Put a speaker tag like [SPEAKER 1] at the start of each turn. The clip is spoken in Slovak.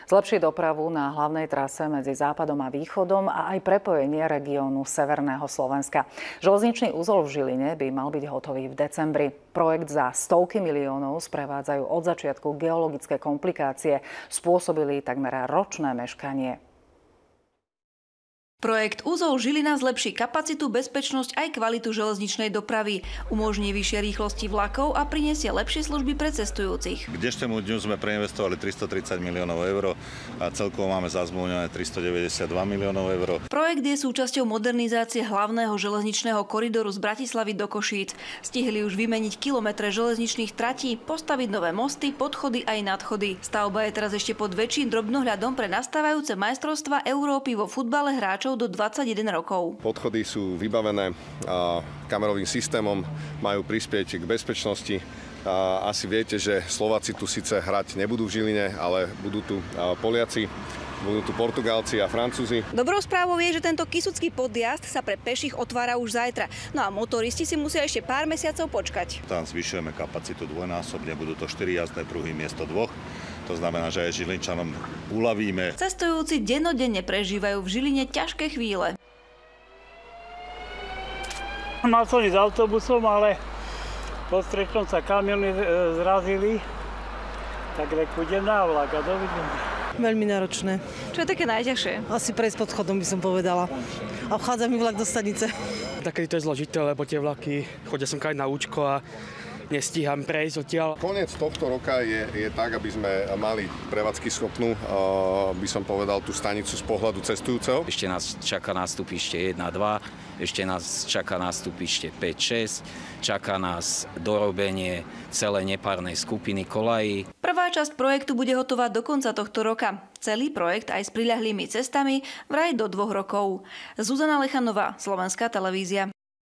[SPEAKER 1] Zlepšiť dopravu na hlavnej trase medzi západom a východom a aj prepojenie regiónu severného Slovenska. Železničný úzol v Žiline by mal byť hotový v decembri. Projekt za stovky miliónov sprevádzajú od začiatku geologické komplikácie. Spôsobili takmer ročné meškanie.
[SPEAKER 2] Projekt Úzol Žilina zlepší kapacitu, bezpečnosť aj kvalitu železničnej dopravy, umožní vyššie rýchlosti vlakov a prinesie lepšie služby pre cestujúcich.
[SPEAKER 3] K dnešnému dňu sme preinvestovali 330 miliónov eur a celkovo máme zazmluvnené 392 miliónov eur.
[SPEAKER 2] Projekt je súčasťou modernizácie hlavného železničného koridoru z Bratislavy do Košíc. Stihli už vymeniť kilometre železničných tratí, postaviť nové mosty, podchody aj nadchody. Stavba je teraz ešte pod väčším drobnohľadom pre nastávajúce majstrovstvá Európy vo futbale hráčov do 21 rokov.
[SPEAKER 4] Podchody sú vybavené kamerovým systémom, majú prispieť k bezpečnosti. Asi viete, že Slováci tu síce hrať nebudú v Žiline, ale budú tu Poliaci, budú tu Portugálci a Francúzi.
[SPEAKER 2] Dobrou správou je, že tento Kysucký podjazd sa pre peších otvára už zajtra. No a motoristi si musia ešte pár mesiacov počkať.
[SPEAKER 3] Tam zvyšujeme kapacitu dvojnásobne, budú to 4 jazdné pruhy miesto 2. To znamená, že aj Žilinčanom uľavíme.
[SPEAKER 2] Cestujúci dennodenne prežívajú v Žiline ťažké chvíle.
[SPEAKER 5] Mal som ísť autobusom, ale po strečnom sa kamiony zrazili, tak reku idem na vlak a dovidenia.
[SPEAKER 6] Veľmi náročné.
[SPEAKER 2] Čo je také najťažšie?
[SPEAKER 6] Asi prejsť pod chodom by som povedala. A vchádza mi vlak do stanice.
[SPEAKER 7] Také to je zložité, lebo tie vlaky chodia som kaj na účko a nestíham prejsť odtiaľ.
[SPEAKER 4] Koniec tohto roka je tak, aby sme mali prevádzky schopnú, by som povedal, tú stanicu z pohľadu cestujúceho.
[SPEAKER 8] Ešte nás čaká nástupište 1, 2, ešte nás čaká nástupište 5, 6, čaká nás dorobenie celej nepárnej skupiny kolají.
[SPEAKER 2] Prvá časť projektu bude hotová do konca tohto roka. Celý projekt aj s priľahlými cestami vraj do 2 rokov. Zuzana Lechanová, Slovenská televízia.